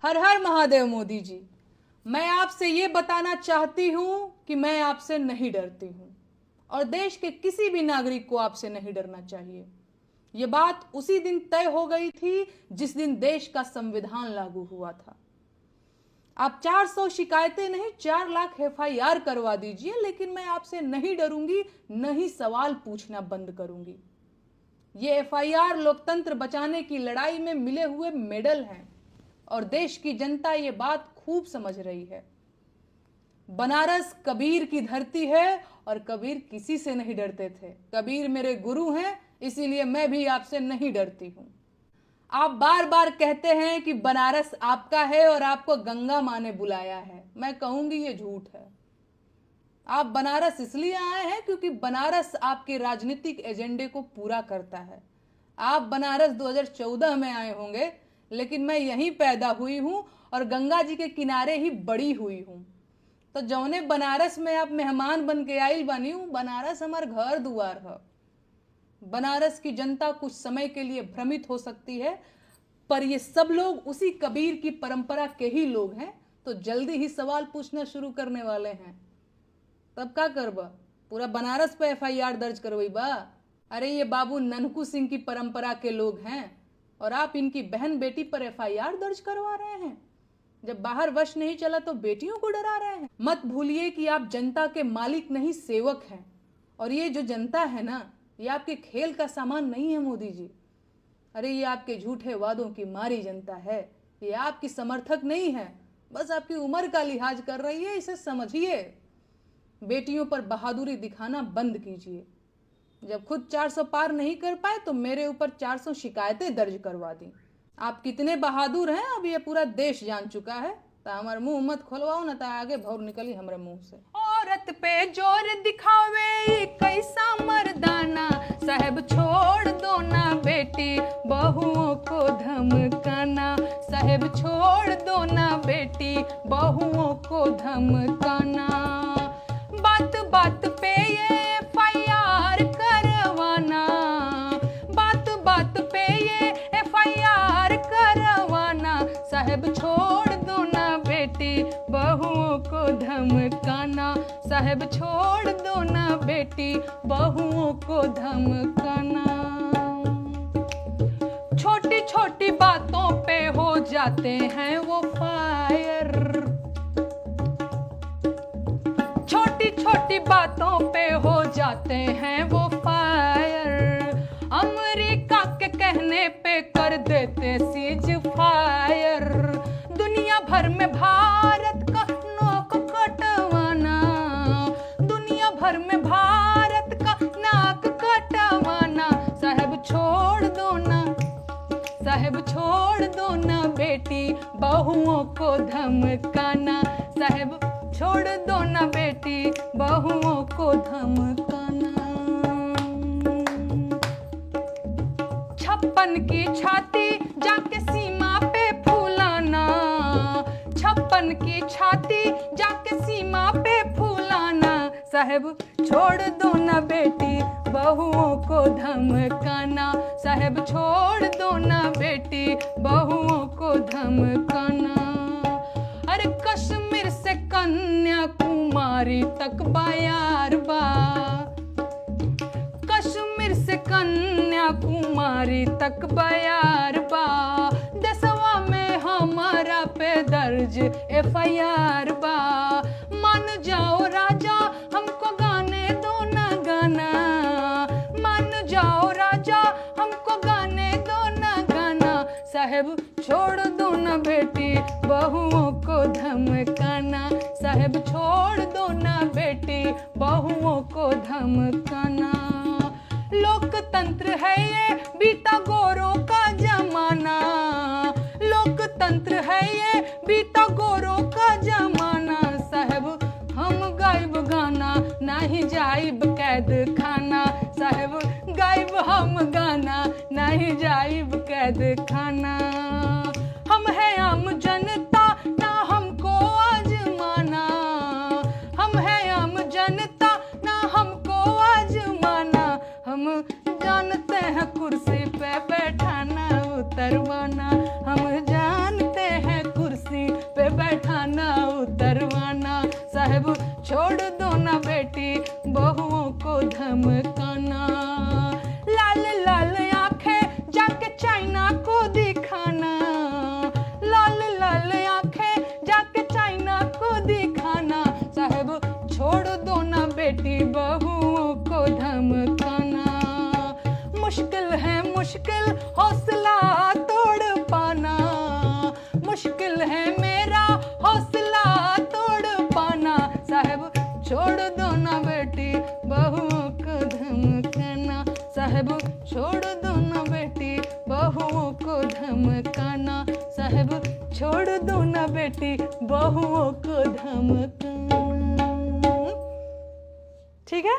हर हर महादेव मोदी जी। मैं आपसे ये बताना चाहती हूं कि मैं आपसे नहीं डरती हूं और देश के किसी भी नागरिक को आपसे नहीं डरना चाहिए। ये बात उसी दिन तय हो गई थी जिस दिन देश का संविधान लागू हुआ था। आप 400 शिकायतें नहीं 4 लाख FIR करवा दीजिए, लेकिन मैं आपसे नहीं डरूंगी, नहीं सवाल पूछना बंद करूंगी। ये FIR लोकतंत्र बचाने की लड़ाई में मिले हुए मेडल हैं और देश की जनता ये बात खूब समझ रही है। बनारस कबीर की धरती है और कबीर किसी से नहीं डरते थे। कबीर मेरे गुरु हैं, इसीलिए मैं भी आपसे नहीं डरती हूं। आप बार बार कहते हैं कि बनारस आपका है और आपको गंगा माँ ने बुलाया है। मैं कहूंगी ये झूठ है। आप बनारस इसलिए आए हैं क्योंकि बनारस आपके राजनीतिक एजेंडे को पूरा करता है। आप बनारस 2014 में आए होंगे, लेकिन मैं यहीं पैदा हुई हूं और गंगा जी के किनारे ही बड़ी हुई हूं। तो जौने बनारस में आप मेहमान बन के आई बनी हूं, बनारस हमार घर दुआर है। बनारस की जनता कुछ समय के लिए भ्रमित हो सकती है, पर ये सब लोग उसी कबीर की परंपरा के ही लोग हैं, तो जल्दी ही सवाल पूछना शुरू करने वाले हैं। तब क्या करबा? पूरा बनारस पे FIR दर्ज करवाईबा? अरे ये बाबू ननकू सिंह की परंपरा के लोग हैं और आप इनकी बहन बेटी पर FIR दर्ज करवा रहे हैं। जब बाहर वश नहीं चला तो बेटियों को डरा रहे हैं। मत भूलिए कि आप जनता के मालिक नहीं सेवक हैं, और ये जो जनता है ना, ये आपके खेल का सामान नहीं है मोदी जी। अरे ये आपके झूठे वादों की मारी जनता है, ये आपकी समर्थक नहीं है, बस आपकी उम्र का लिहाज कर रही है, इसे समझिए। बेटियों पर बहादुरी दिखाना बंद कीजिए। जब खुद 400 पार नहीं कर पाए तो मेरे ऊपर 400 शिकायतें दर्ज करवा दी। आप कितने बहादुर हैं अब ये पूरा देश जान चुका है। तो हमारे मुंह मत खोलवाओ ना, तो आगे भौर निकली हमारे मुंह से। औरत पे जोर दिखावे कैसा मर्दाना, साहब छोड़ दो ना बेटी बहुओं को धमकाना, साहब छोड़ दो ना बेटी बहुओं को धमकाना। बात बात पे ये FIR करवाना, बात बात पे ये FIR करवाना, साहब छोड़ दो ना बेटी बहुओं को धमकाना, साहब छोड़ दो ना बेटी बहुओं को धमकाना। छोटी छोटी बातों पे हो जाते हैं वो फायर, छोटी छोटी बातों पे हो जाते हैं वो फायर, अमेरिका के कहने पे कर देते सीज फायर। दुनिया भर में भारत का नाक कटवाना, दुनिया भर में भारत का नाक कटवाना, साहब छोड़ दो ना, साहब छोड़ दो ना बेटी बहुओं को धमकाना, साहब छोड़ दो ना बेटी बहुओं को धमकाना। 56 की छाती जाके सीमा पे फूलाना, 56 की छाती जाके सीमा पे फूलाना, साहब छोड़ दो ना बेटी बहुओं को धमकाना, साहब छोड़ दो ना बेटी बहुओं को धमकाना। अरे कश्मीर से कन्याकुमारी तक बायार बा, कश्मीर से कन्याकुमारी तक बायार बा, दसवा में हमारा पे दर्ज FIR बा। मान जाओ राजा हमको गाने दो ना गाना, मान जाओ राजा हमको गाने दो ना गाना, साहब छोड़ दो ना बेटी बहुओं को धमकाना, साहब छोड़ दो ना बेटी बहुओं को धमकाना। लोकतंत्र है ये बीता गोरों का जमाना, लोकतंत्र है ये बीता गोरों का जमाना, साहब हम गायब गाना नहीं जाइब कैद खाना, साहब गायब हम गाना नहीं जाइब कैद खाना। हम है आम जनता ना हमको आजमाना, हम है आम जनता ना हमको आजमाना, हम जानते हैं कुर्सी पे बैठाना उतरवाना, हम जानते हैं कुर्सी साहब छोड़ दो ना बेटी बहुओं को धमकाना। लाल लाल आंखें जाके चाइना को दिखाना, लाल लाल आंखें जाके चाइना को दिखाना। साहब छोड़ दो ना बेटी बहुओं को धमकाना। मुश्किल है मुश्किल हौसला तोड़ पाना, मुश्किल है मेरा हौसला तोड़ पाना। साहब छोड़ दो ना बेटी बहुओं को धमकाना, साहब छोड़ दो ना बेटी बहुओं को धमकाना, साहब छोड़ दो ना बेटी बहुओं को धमकाना। ठीक है।